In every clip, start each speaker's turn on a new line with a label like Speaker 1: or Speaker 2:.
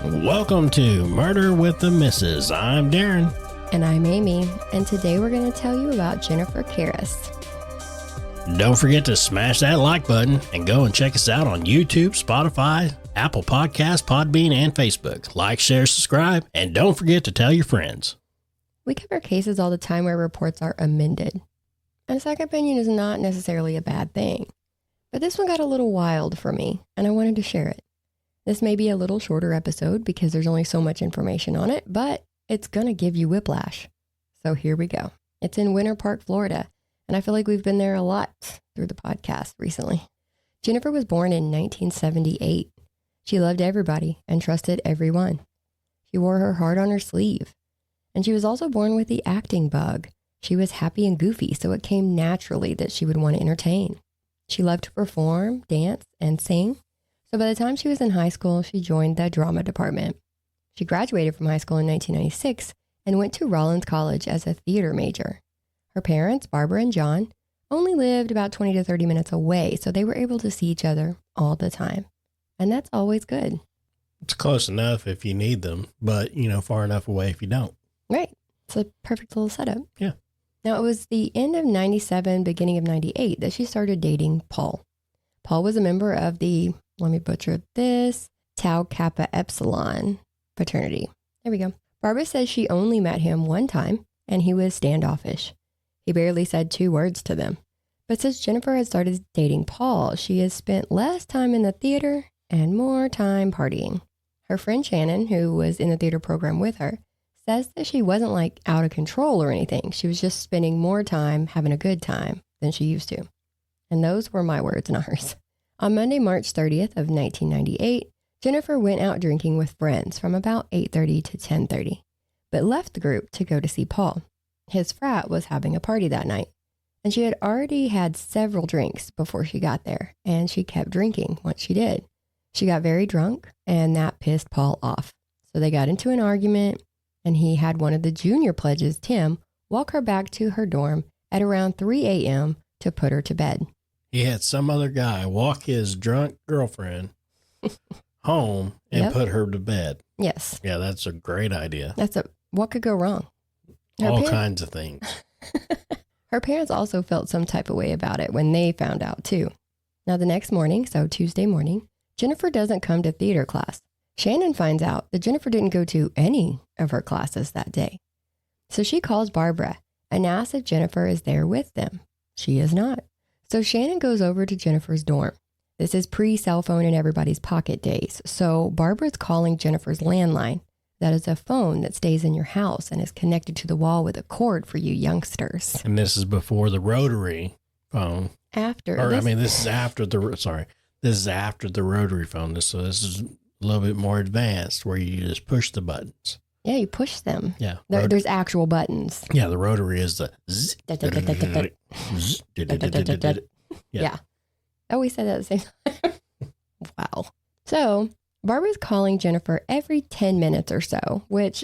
Speaker 1: Welcome to Murder with the Missus. I'm Darren.
Speaker 2: And I'm Amy, and today we're going to tell you about Jennifer Kairis.
Speaker 1: Don't forget to smash that like button and go and check us out on YouTube, Spotify, Apple Podcasts, Podbean, and Facebook. Like, share, subscribe, and don't forget to tell your friends.
Speaker 2: We cover cases all the time where reports are amended. And a second opinion is not necessarily a bad thing. But this one got a little wild for me, and I wanted to share it. This may be a little shorter episode because there's only so much information on it, but it's going to give you whiplash. So here we go. It's in Winter Park, Florida, and I feel like we've been there a lot through the podcast recently. Jennifer was born in 1978. She loved everybody and trusted everyone. She wore her heart on her sleeve. And she was also born with the acting bug. She was happy and goofy, so it came naturally that she would want to entertain. She loved to perform, dance, and sing. So by the time she was in high school, she joined the drama department. She graduated from high school in 1996 and went to Rollins College as a theater major. Her parents, Barbara and John, only lived about 20 to 30 minutes away, so they were able to see each other all the time. And that's always good.
Speaker 1: It's close enough if you need them, but, far enough away if you don't.
Speaker 2: Right. It's a perfect little setup.
Speaker 1: Yeah.
Speaker 2: Now, it was the end of 97, beginning of 98 that she started dating Paul. Paul was a member of the, let me butcher this, Tau Kappa Epsilon fraternity. There we go. Barbara says she only met him one time, and he was standoffish. He barely said 2 words to them. But since Jennifer had started dating Paul, she has spent less time in the theater and more time partying. Her friend Shannon, who was in the theater program with her, says that she wasn't like out of control or anything. She was just spending more time having a good time than she used to. And those were my words, not hers. On Monday, March 30th of 1998, Jennifer went out drinking with friends from about 8:30 to 10:30, but left the group to go to see Paul. His frat was having a party that night, and she had already had several drinks before she got there, and she kept drinking once she did. She got very drunk, and that pissed Paul off. So they got into an argument, and he had one of the junior pledges, Tim, walk her back to her dorm at around 3 a.m. to put her to bed.
Speaker 1: He had some other guy walk his drunk girlfriend home and put her to bed.
Speaker 2: Yes.
Speaker 1: Yeah, that's a great idea.
Speaker 2: What could go wrong?
Speaker 1: All kinds of things.
Speaker 2: Her parents also felt some type of way about it when they found out too. Now the next morning, so Tuesday morning, Jennifer doesn't come to theater class. Shannon finds out that Jennifer didn't go to any of her classes that day. So she calls Barbara and asks if Jennifer is there with them. She is not. So Shannon goes over to Jennifer's dorm. This is pre-cell phone in everybody's pocket days. So Barbara's calling Jennifer's landline. That is a phone that stays in your house and is connected to the wall with a cord for you youngsters.
Speaker 1: And this is before the rotary phone. This is after the rotary phone. So this is a little bit more advanced where you just push the buttons.
Speaker 2: Yeah, you push them.
Speaker 1: Yeah.
Speaker 2: There's actual buttons.
Speaker 1: Yeah, the rotary is the zzz.
Speaker 2: Yeah. Oh, we said that at the same time. Wow. So Barbara's calling Jennifer every 10 minutes or so, which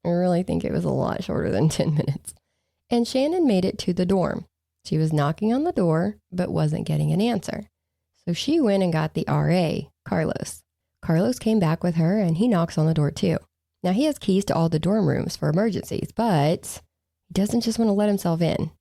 Speaker 2: I really think it was a lot shorter than 10 minutes. And Shannon made it to the dorm. She was knocking on the door, but wasn't getting an answer. So she went and got the RA, Carlos. Carlos came back with her, and he knocks on the door too. Now, he has keys to all the dorm rooms for emergencies, but he doesn't just want to let himself in.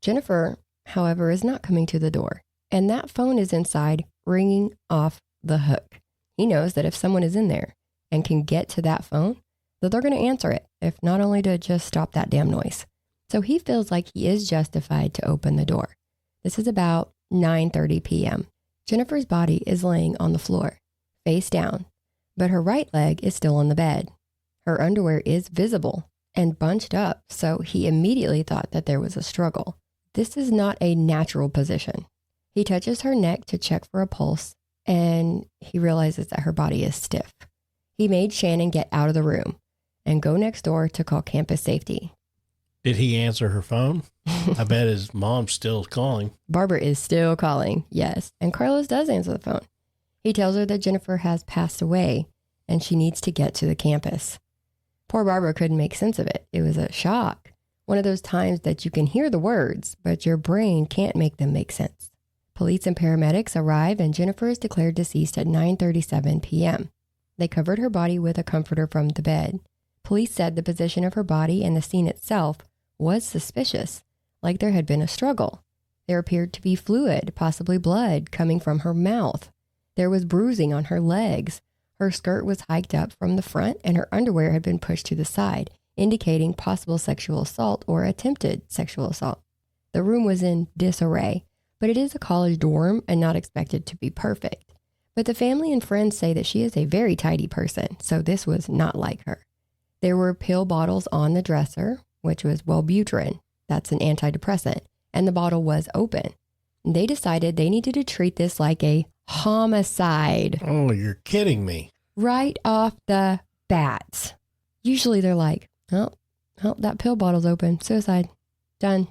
Speaker 2: Jennifer, however, is not coming to the door, and that phone is inside ringing off the hook. He knows that if someone is in there and can get to that phone, that they're going to answer it, if not only to just stop that damn noise. So he feels like he is justified to open the door. This is about 9:30 p.m. Jennifer's body is laying on the floor, face down, but her right leg is still on the bed. Her underwear is visible and bunched up, so he immediately thought that there was a struggle. This is not a natural position. He touches her neck to check for a pulse, and he realizes that her body is stiff. He made Shannon get out of the room and go next door to call campus safety.
Speaker 1: Did he answer her phone? I bet his mom's still calling.
Speaker 2: Barbara is still calling, yes, and Carlos does answer the phone. He tells her that Jennifer has passed away and she needs to get to the campus. Poor Barbara couldn't make sense of it. It was a shock. One of those times that you can hear the words, but your brain can't make them make sense. Police and paramedics arrive and Jennifer is declared deceased at 9:37 p.m. They covered her body with a comforter from the bed. Police said the position of her body and the scene itself was suspicious, like there had been a struggle. There appeared to be fluid, possibly blood, coming from her mouth. There was bruising on her legs. Her skirt was hiked up from the front and her underwear had been pushed to the side, indicating possible sexual assault or attempted sexual assault. The room was in disarray, but it is a college dorm and not expected to be perfect. But the family and friends say that she is a very tidy person, so this was not like her. There were pill bottles on the dresser, which was Wellbutrin. That's an antidepressant, and the bottle was open. They decided they needed to treat this like a homicide.
Speaker 1: Oh, you're kidding me.
Speaker 2: Right off the bat. Usually they're like, oh, that pill bottle's open. Suicide. Done.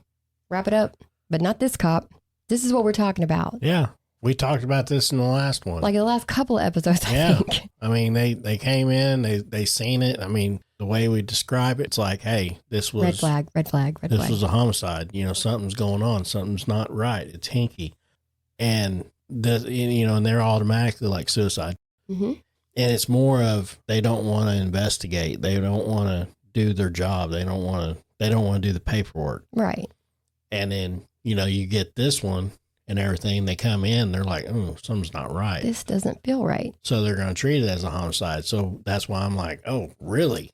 Speaker 2: Wrap it up. But not this cop. This is what we're talking about.
Speaker 1: Yeah. We talked about this in the last one.
Speaker 2: Like the last couple of episodes, I think.
Speaker 1: I mean, they came in, they seen it. I mean, the way we describe it, it's like, hey, this was...
Speaker 2: Red flag.
Speaker 1: This was a homicide. You know, something's going on. Something's not right. It's hinky. And, and they're automatically like suicide.
Speaker 2: Mm-hmm.
Speaker 1: And it's more of they don't want to investigate. They don't want to do their job. They don't want to do the paperwork.
Speaker 2: Right.
Speaker 1: And then, you get this one and everything. They come in, they're like, oh, something's not right.
Speaker 2: This doesn't feel right.
Speaker 1: So they're going to treat it as a homicide. So that's why I'm like, oh, really?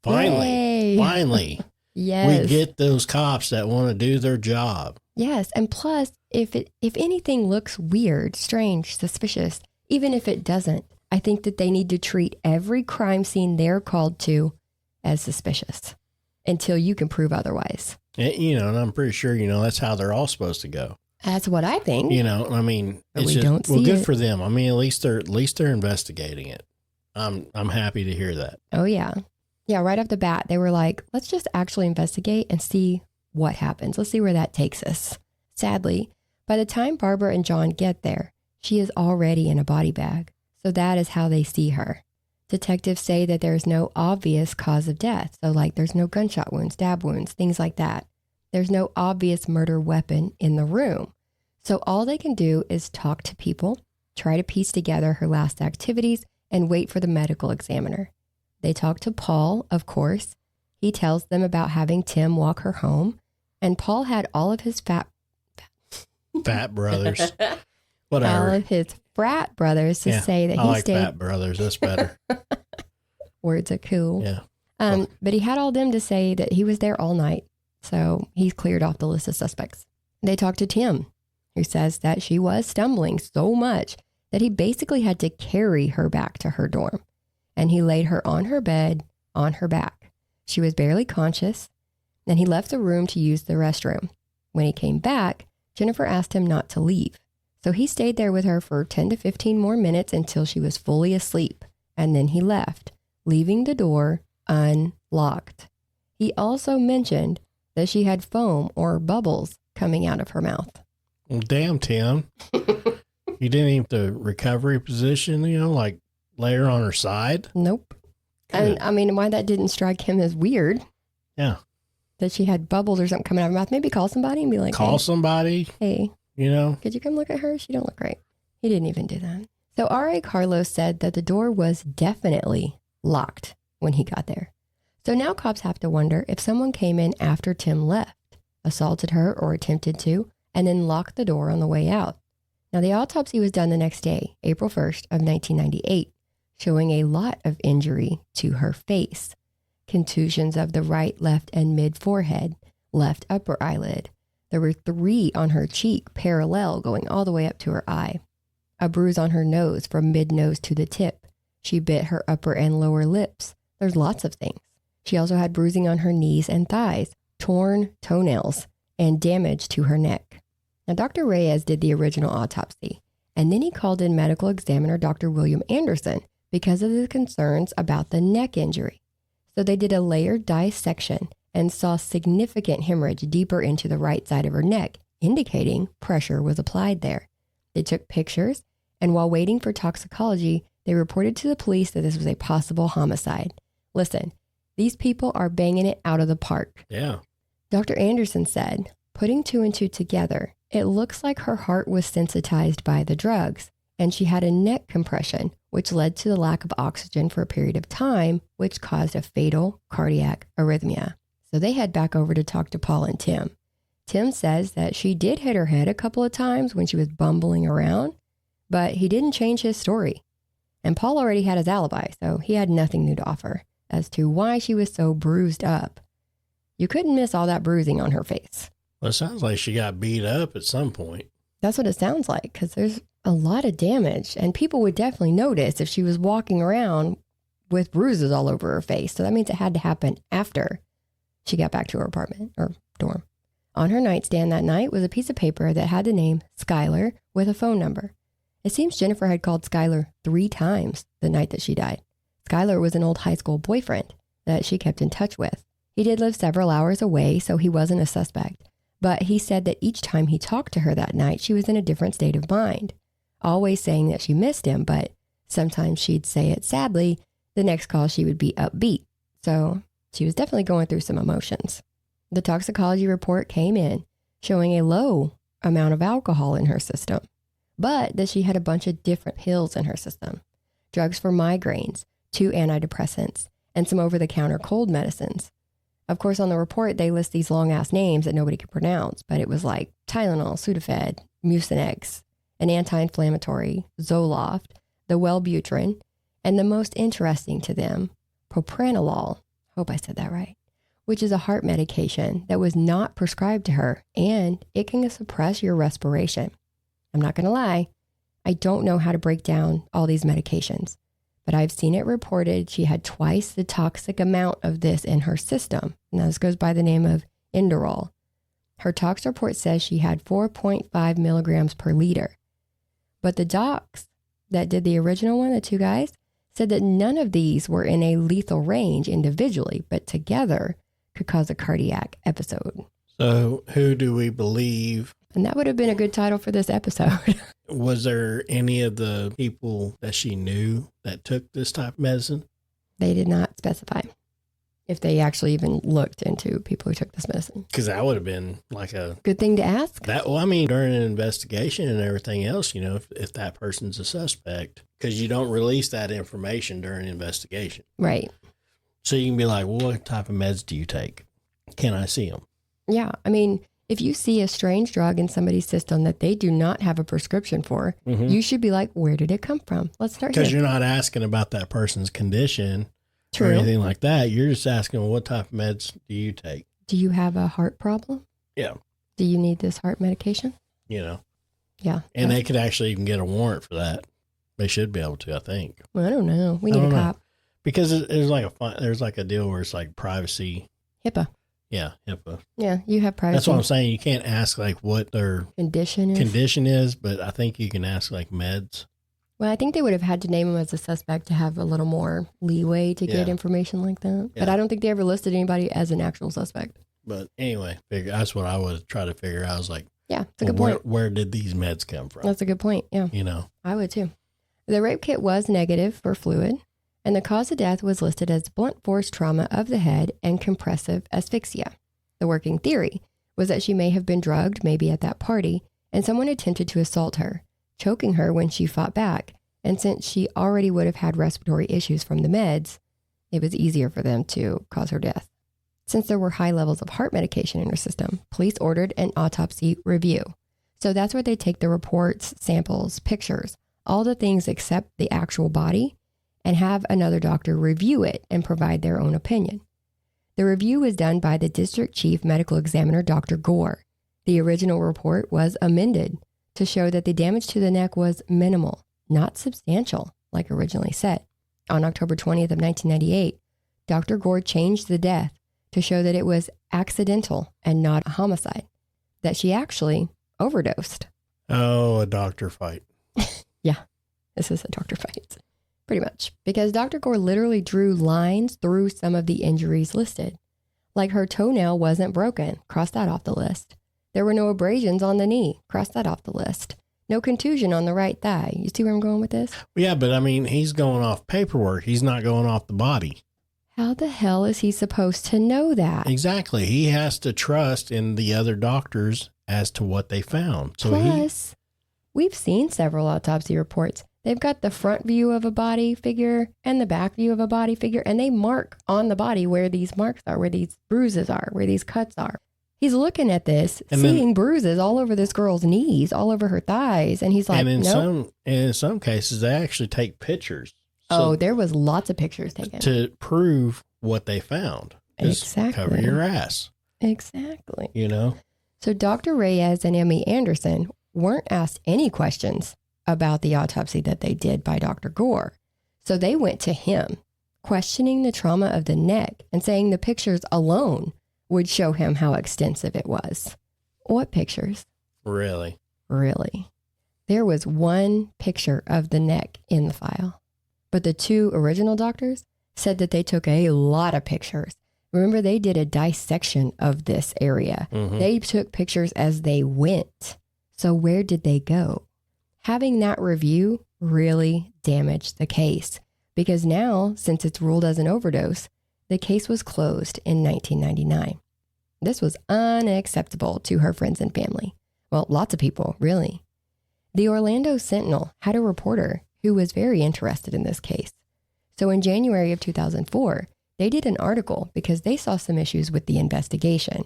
Speaker 1: Finally.
Speaker 2: Yay.
Speaker 1: Finally.
Speaker 2: Yes.
Speaker 1: We get those cops that want to do their job.
Speaker 2: Yes. And plus, if anything looks weird, strange, suspicious, even if it doesn't, I think that they need to treat every crime scene they're called to as suspicious until you can prove otherwise.
Speaker 1: And, and I'm pretty sure, that's how they're all supposed to go.
Speaker 2: That's what I think.
Speaker 1: I mean,
Speaker 2: but
Speaker 1: it's good for them. I mean, at least they're investigating it. I'm happy to hear that.
Speaker 2: Oh yeah. Yeah, right off the bat, they were like, let's just actually investigate and see what happens. Let's see where that takes us. Sadly, by the time Barbara and John get there, she is already in a body bag. So that is how they see her. Detectives say that there's no obvious cause of death. So like there's no gunshot wounds, stab wounds, things like that. There's no obvious murder weapon in the room. So all they can do is talk to people, try to piece together her last activities, and wait for the medical examiner. They talk to Paul, of course. He tells them about having Tim walk her home. And Paul had all of his fat
Speaker 1: brothers. Whatever.
Speaker 2: All of his frat brothers to say that he stayed.
Speaker 1: Fat brothers. That's better.
Speaker 2: Words are cool.
Speaker 1: Yeah.
Speaker 2: But he had all them to say that he was there all night. So he's cleared off the list of suspects. They talked to Tim, who says that she was stumbling so much that he basically had to carry her back to her dorm. And he laid her on her bed, on her back. She was barely conscious, and he left the room to use the restroom. When he came back, Jennifer asked him not to leave. So he stayed there with her for 10 to 15 more minutes until she was fully asleep. And then he left, leaving the door unlocked. He also mentioned that she had foam or bubbles coming out of her mouth.
Speaker 1: Well, damn, Tim. You didn't even the recovery position, like lay her on her side?
Speaker 2: Nope. Good. And I mean, why that didn't strike him as weird.
Speaker 1: Yeah.
Speaker 2: That she had bubbles or something coming out of her mouth. Maybe call somebody and be like,
Speaker 1: call somebody.
Speaker 2: Hey, could you come look at her? She don't look right. He didn't even do that. So R.A. Carlos said that the door was definitely locked when he got there. So now cops have to wonder if someone came in after Tim left, assaulted her or attempted to, and then locked the door on the way out. Now the autopsy was done the next day, April 1st of 1998, showing a lot of injury to her face. Contusions of the right, left, and mid-forehead, left upper eyelid. There were 3 on her cheek, parallel, going all the way up to her eye. A bruise on her nose from mid-nose to the tip. She bit her upper and lower lips. There's lots of things. She also had bruising on her knees and thighs, torn toenails, and damage to her neck. Now, Dr. Reyes did the original autopsy, and then he called in medical examiner Dr. William Anderson because of the concerns about the neck injury. So they did a layered dissection and saw significant hemorrhage deeper into the right side of her neck, indicating pressure was applied there. They took pictures, and while waiting for toxicology, they reported to the police that this was a possible homicide. Listen, these people are banging it out of the park.
Speaker 1: Yeah.
Speaker 2: Dr. Anderson said, putting 2 and 2 together, it looks like her heart was sensitized by the drugs, and she had a neck compression, which led to the lack of oxygen for a period of time, which caused a fatal cardiac arrhythmia. So they head back over to talk to Paul and Tim. Tim says that she did hit her head a couple of times when she was bumbling around, but he didn't change his story. And Paul already had his alibi, so he had nothing new to offer as to why she was so bruised up. You couldn't miss all that bruising on her face.
Speaker 1: Well, it sounds like she got beat up at some point.
Speaker 2: That's what it sounds like, because there's a lot of damage, and people would definitely notice if she was walking around with bruises all over her face. So that means it had to happen after she got back to her apartment or dorm. On her nightstand that night was a piece of paper that had the name Skylar with a phone number. It seems Jennifer had called Skylar 3 times the night that she died. Skylar was an old high school boyfriend that she kept in touch with. He did live several hours away, so he wasn't a suspect. But he said that each time he talked to her that night, she was in a different state of mind, always saying that she missed him, but sometimes she'd say it sadly. The next call, she would be upbeat. So she was definitely going through some emotions. The toxicology report came in showing a low amount of alcohol in her system, but that she had a bunch of different pills in her system, drugs for migraines, 2 antidepressants, and some over-the-counter cold medicines. Of course, on the report, they list these long-ass names that nobody could pronounce, but it was like Tylenol, Sudafed, Mucinex, an anti-inflammatory, Zoloft, the Wellbutrin, and the most interesting to them, propranolol, hope I said that right, which is a heart medication that was not prescribed to her, and it can suppress your respiration. I'm not going to lie, I don't know how to break down all these medications, but I've seen it reported she had twice the toxic amount of this in her system. Now, this goes by the name of Inderol. Her tox report says she had 4.5 milligrams per liter. But the docs that did the original one, the 2 guys, said that none of these were in a lethal range individually, but together could cause a cardiac episode.
Speaker 1: So who do we believe?
Speaker 2: And that would have been a good title for this episode.
Speaker 1: Was there any of the people that she knew that took this type of medicine?
Speaker 2: They did not specify if they actually even looked into people who took this medicine.
Speaker 1: Because that would have been like a
Speaker 2: good thing to ask.
Speaker 1: Well, I mean, during an investigation and everything else, you know, if that person's a suspect, because you don't release that information during an investigation.
Speaker 2: Right.
Speaker 1: So you can be like, well, what type of meds do you take? Can I see them?
Speaker 2: Yeah. I mean, if you see a strange drug in somebody's system that they do not have a prescription for, you should be like, where did it come from? Let's start here.
Speaker 1: Because you're not asking about that person's condition
Speaker 2: True.
Speaker 1: or anything like that. You're just asking, well, what type of meds do you take?
Speaker 2: Do you have a heart problem?
Speaker 1: Yeah.
Speaker 2: Do you need this heart medication?
Speaker 1: You know.
Speaker 2: Yeah.
Speaker 1: And they could actually even get a warrant for that. They should be able to, I think.
Speaker 2: Well, I don't know. We need a cop.
Speaker 1: Because there's like a deal where it's like privacy.
Speaker 2: HIPAA.
Speaker 1: Yeah, HIPAA.
Speaker 2: Yeah, you have privacy.
Speaker 1: That's what I'm saying. You can't ask like what their
Speaker 2: condition
Speaker 1: is, but I think you can ask like meds.
Speaker 2: Well, I think they would have had to name him as a suspect to have a little more leeway to get information like that. Yeah. But I don't think they ever listed anybody as an actual suspect.
Speaker 1: But anyway, that's what I would try to figure out. I was like,
Speaker 2: yeah, it's a good point.
Speaker 1: Where did these meds come from?
Speaker 2: That's a good point. Yeah.
Speaker 1: You know,
Speaker 2: I would too. The rape kit was negative for fluid, and the cause of death was listed as blunt force trauma of the head and compressive asphyxia. The working theory was that she may have been drugged, maybe at that party, and someone attempted to assault her, choking her when she fought back. And since she already would have had respiratory issues from the meds, it was easier for them to cause her death. Since there were high levels of heart medication in her system, police ordered an autopsy review. So that's where they take the reports, samples, pictures, all the things except the actual body, and have another doctor review it and provide their own opinion. The review was done by the district chief medical examiner, Dr. Gore. The original report was amended to show that the damage to the neck was minimal, not substantial, like originally said. On October 20th of 1998, Dr. Gore changed the death to show that it was accidental and not a homicide, that she actually overdosed.
Speaker 1: Oh, a doctor fight.
Speaker 2: Yeah, this is a doctor fight. Pretty much, because Dr. Gore literally drew lines through some of the injuries listed. Like her toenail wasn't broken, cross that off the list. There were no abrasions on the knee, cross that off the list. No contusion on the right thigh. You see where I'm going with this?
Speaker 1: Yeah, but I mean, he's going off paperwork. He's not going off the body.
Speaker 2: How the hell is he supposed to know that?
Speaker 1: Exactly. He has to trust in the other doctors as to what they found. So
Speaker 2: plus, we've seen several autopsy reports. They've got the front view of a body figure and the back view of a body figure, and they mark on the body where these marks are, where these bruises are, where these cuts are. He's looking at this, and seeing bruises all over this girl's knees, all over her thighs, and he's like,
Speaker 1: and
Speaker 2: nope.
Speaker 1: in some cases, they actually take pictures.
Speaker 2: There was lots of pictures taken.
Speaker 1: To prove what they found.
Speaker 2: Exactly.
Speaker 1: Cover your ass.
Speaker 2: Exactly.
Speaker 1: You know?
Speaker 2: So Dr. Reyes and Emmy Anderson weren't asked any questions about the autopsy that they did by Dr. Gore. So they went to him, questioning the trauma of the neck and saying the pictures alone would show him how extensive it was. What pictures?
Speaker 1: Really?
Speaker 2: Really. There was one picture of the neck in the file, but the two original doctors said that they took a lot of pictures. Remember, they did a dissection of this area. Mm-hmm. They took pictures as they went. So where did they go? Having that review really damaged the case because now, since it's ruled as an overdose, the case was closed in 1999. This was unacceptable to her friends and family. Well, lots of people, really. The Orlando Sentinel had a reporter who was very interested in this case. So in January of 2004, they did an article because they saw some issues with the investigation,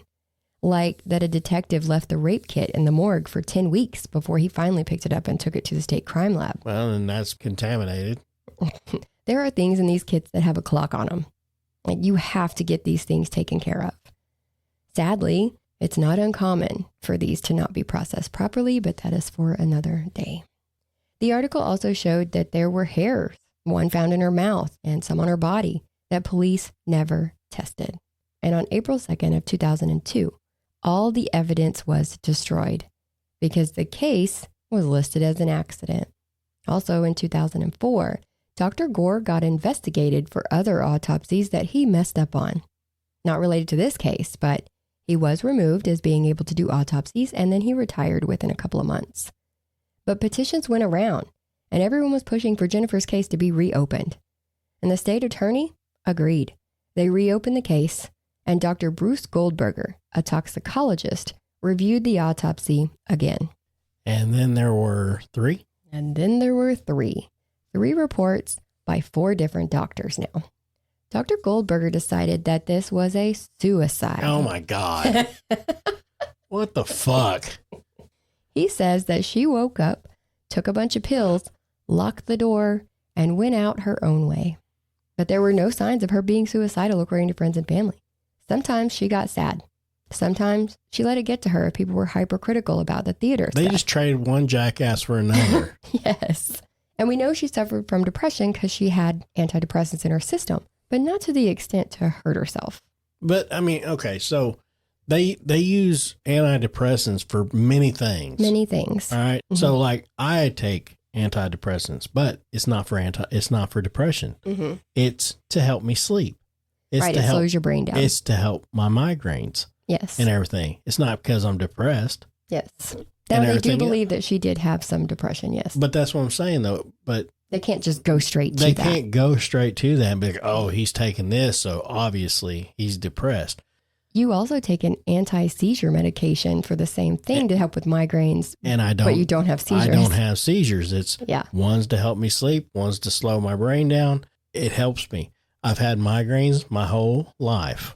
Speaker 2: like that a detective left the rape kit in the morgue for 10 weeks before he finally picked it up and took it to the state crime lab.
Speaker 1: Well, and that's contaminated.
Speaker 2: There are things in these kits that have a clock on them. Like, you have to get these things taken care of. Sadly, it's not uncommon for these to not be processed properly, but that is for another day. The article also showed that there were hairs, one found in her mouth and some on her body, that police never tested. And on April 2nd of 2002, all the evidence was destroyed because the case was listed as an accident. Also in 2004, Dr. Gore got investigated for other autopsies that he messed up on. Not related to this case, but he was removed as being able to do autopsies, and then he retired within a couple of months. But petitions went around, and everyone was pushing for Jennifer's case to be reopened. And the state attorney agreed. They reopened the case, and Dr. Bruce Goldberger, a toxicologist, reviewed the autopsy again.
Speaker 1: And then there were three?
Speaker 2: And then there were three. 3 reports by 4 different doctors now. Dr. Goldberger decided that this was a suicide.
Speaker 1: Oh my God. What the fuck?
Speaker 2: He says that she woke up, took a bunch of pills, locked the door, and went out her own way. But there were no signs of her being suicidal, according to friends and family. Sometimes she got sad. Sometimes she let it get to her if people were hypercritical about the theater
Speaker 1: They
Speaker 2: stuff.
Speaker 1: just traded one jackass for another.
Speaker 2: Yes. And we know she suffered from depression because she had antidepressants in her system, but not to the extent to hurt herself.
Speaker 1: But I mean, okay, so they use antidepressants for many things.
Speaker 2: Many things.
Speaker 1: All right. Mm-hmm. So like I take antidepressants, but it's not for depression. Mm-hmm. It's to help me sleep. It's
Speaker 2: right. It slows your brain down.
Speaker 1: It's to help my migraines.
Speaker 2: Yes.
Speaker 1: And everything. It's not because I'm depressed.
Speaker 2: Yes. Now, they do believe that she did have some depression, yes.
Speaker 1: But that's what I'm saying, though. But
Speaker 2: they can't just go straight to that.
Speaker 1: They can't go straight to that and be like, oh, he's taking this, so obviously he's depressed.
Speaker 2: You also take an anti-seizure medication for the same thing to help with migraines,
Speaker 1: and I don't.
Speaker 2: But you don't have seizures.
Speaker 1: I don't have seizures. It's one's to help me sleep, one's to slow my brain down. It helps me. I've had migraines my whole life.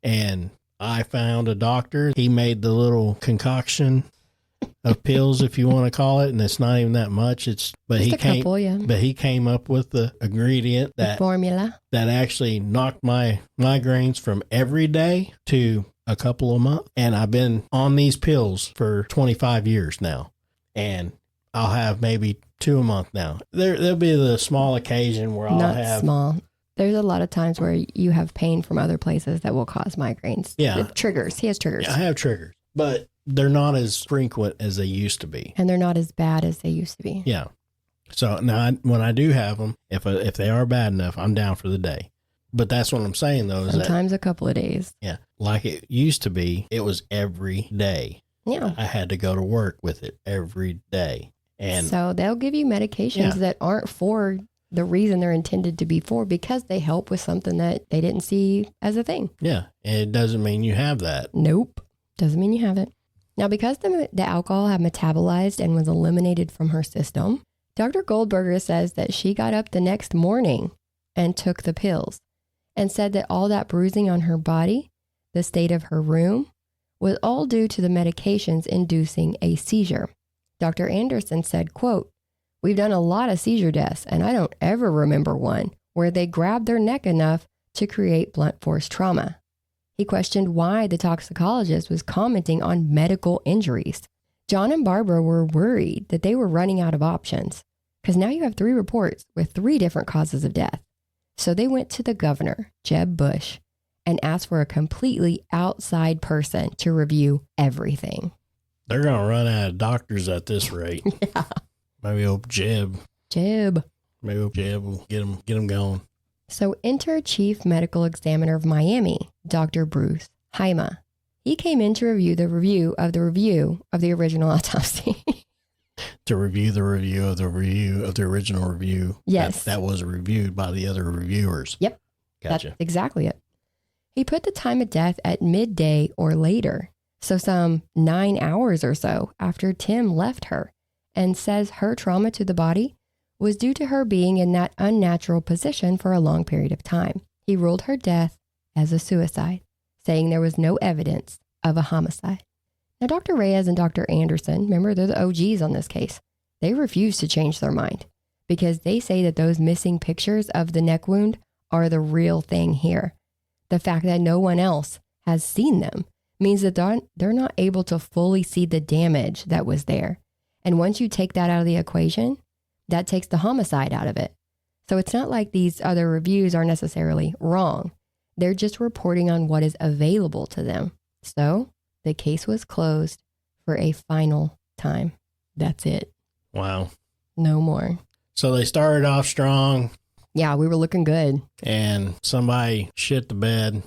Speaker 1: And I found a doctor. He made the little concoction of pills, if you want to call it, and it's not even that much. But he came up with the ingredient that
Speaker 2: formula
Speaker 1: that actually knocked my migraines from every day to a couple of months. And I've been on these pills for 25 years now, and I'll have maybe 2 a month now. There'll be the small occasion where I'll have
Speaker 2: small. There's a lot of times where you have pain from other places that will cause migraines.
Speaker 1: Yeah.
Speaker 2: With triggers. He has triggers.
Speaker 1: Yeah, I have triggers, but they're not as frequent as they used to be.
Speaker 2: And they're not as bad as they used to be.
Speaker 1: Yeah. So now when I do have them, if they are bad enough, I'm down for the day. But that's what I'm saying, though.
Speaker 2: Sometimes a couple of days.
Speaker 1: Yeah. Like it used to be, it was every day.
Speaker 2: Yeah.
Speaker 1: I had to go to work with it every day. And
Speaker 2: so they'll give you medications that aren't for the reason they're intended to be for, because they help with something that they didn't see as a thing.
Speaker 1: Yeah. And it doesn't mean you have that.
Speaker 2: Nope. Doesn't mean you have it. Now, because the alcohol had metabolized and was eliminated from her system, Dr. Goldberger says that she got up the next morning and took the pills and said that all that bruising on her body, the state of her room, was all due to the medications inducing a seizure. Dr. Anderson said, quote, "We've done a lot of seizure deaths, and I don't ever remember one where they grabbed their neck enough to create blunt force trauma." He questioned why the toxicologist was commenting on medical injuries. John and Barbara were worried that they were running out of options because now you have 3 reports with 3 different causes of death. So they went to the governor, Jeb Bush, and asked for a completely outside person to review everything.
Speaker 1: They're going to run out of doctors at this rate.
Speaker 2: Yeah.
Speaker 1: Maybe old Jeb. Maybe old Jeb will get them going.
Speaker 2: So enter Chief Medical Examiner of Miami, Dr. Bruce Haima. He came in to review the review of the original autopsy.
Speaker 1: To review the review of the original review.
Speaker 2: Yes.
Speaker 1: That was reviewed by the other reviewers.
Speaker 2: Yep.
Speaker 1: Gotcha.
Speaker 2: That's exactly it. He put the time of death at midday or later, so some 9 hours or so after Tim left her, and says her trauma to the body was due to her being in that unnatural position for a long period of time. He ruled her death as a suicide, saying there was no evidence of a homicide. Now, Dr. Reyes and Dr. Anderson, remember, they're the OGs on this case. They refuse to change their mind because they say that those missing pictures of the neck wound are the real thing here. The fact that no one else has seen them means that they're not able to fully see the damage that was there. And once you take that out of the equation, that takes the homicide out of it. So it's not like these other reviews are necessarily wrong. They're just reporting on what is available to them. So the case was closed for a final time. That's it.
Speaker 1: Wow.
Speaker 2: No more.
Speaker 1: So they started off strong.
Speaker 2: Yeah, we were looking good.
Speaker 1: And somebody shit the bed.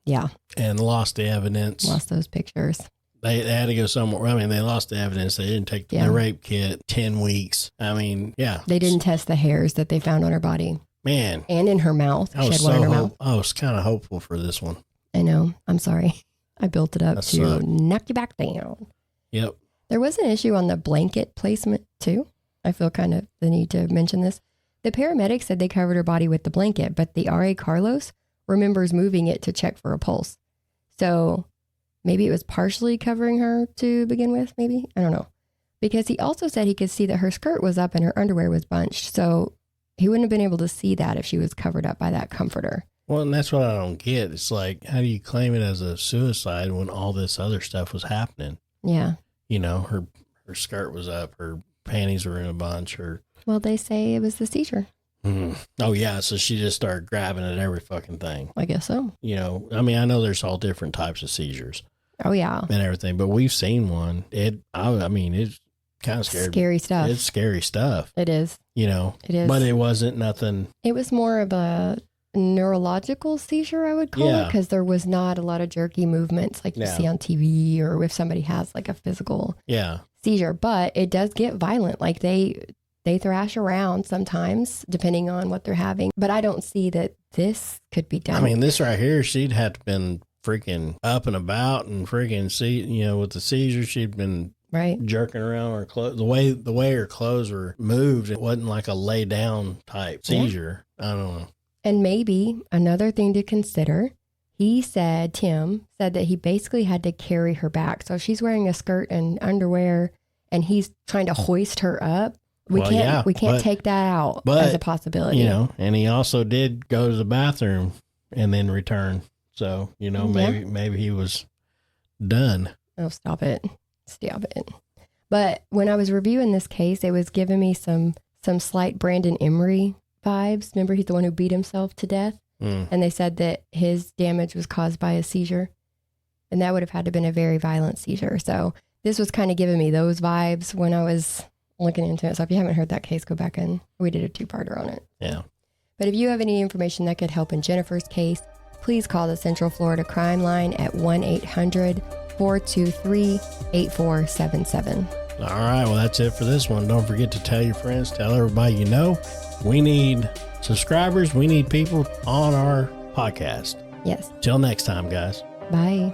Speaker 2: Yeah.
Speaker 1: And lost the evidence.
Speaker 2: Lost those pictures.
Speaker 1: They had to go somewhere. I mean, they lost the evidence. They didn't take the rape kit. 10 weeks. I mean, yeah.
Speaker 2: They didn't test the hairs that they found on her body.
Speaker 1: Man.
Speaker 2: And in her mouth.
Speaker 1: I was I was kind of hopeful for this one.
Speaker 2: I know. I'm sorry. I built it up to knock you back down.
Speaker 1: Yep.
Speaker 2: There was an issue on the blanket placement too. I feel kind of the need to mention this. The paramedics said they covered her body with the blanket, but the RA Carlos remembers moving it to check for a pulse. So maybe it was partially covering her to begin with, maybe. I don't know. Because he also said he could see that her skirt was up and her underwear was bunched. So he wouldn't have been able to see that if she was covered up by that comforter.
Speaker 1: Well, and that's what I don't get. It's like, how do you claim it as a suicide when all this other stuff was happening?
Speaker 2: Yeah.
Speaker 1: You know, her skirt was up, her panties were in a bunch.
Speaker 2: Well, they say it was the seizure.
Speaker 1: Mm-hmm. Oh, yeah. So she just started grabbing at every fucking thing.
Speaker 2: I guess so.
Speaker 1: You know, I mean, I know there's all different types of seizures.
Speaker 2: Oh, yeah.
Speaker 1: And everything, but we've seen one. I mean, it's kind of scary.
Speaker 2: Scary stuff.
Speaker 1: It's scary stuff.
Speaker 2: It is.
Speaker 1: You know.
Speaker 2: It is.
Speaker 1: But it wasn't nothing.
Speaker 2: It was more of a neurological seizure, I would call it, because there was not a lot of jerky movements like you see on TV or if somebody has like a physical seizure. But it does get violent. Like they thrash around sometimes depending on what they're having. But I don't see that this could be done.
Speaker 1: I mean, this right here, she'd have to been freaking up and about and freaking see, you know, with the seizure, she'd been jerking around her clothes. The way her clothes were moved, it wasn't like a lay down type seizure. I don't know.
Speaker 2: And maybe another thing to consider, Tim said that he basically had to carry her back. So if she's wearing a skirt and underwear and he's trying to hoist her up, we can't take that out as a possibility.
Speaker 1: You know, and he also did go to the bathroom and then return. So, you know, maybe he was done.
Speaker 2: Oh, stop it. But when I was reviewing this case, it was giving me some slight Brandon Emery vibes. Remember, he's the one who beat himself to death. And they said that his damage was caused by a seizure. And that would have had to have been a very violent seizure. So this was kind of giving me those vibes when I was looking into it. So if you haven't heard that case, go back and we did a 2-parter on it.
Speaker 1: Yeah.
Speaker 2: But if you have any information that could help in Jennifer's case, please call the Central Florida Crime Line at 1-800-423-8477.
Speaker 1: All right. Well, that's it for this one. Don't forget to tell your friends, tell everybody you know. We need subscribers. We need people on our podcast.
Speaker 2: Yes.
Speaker 1: Till next time, guys.
Speaker 2: Bye.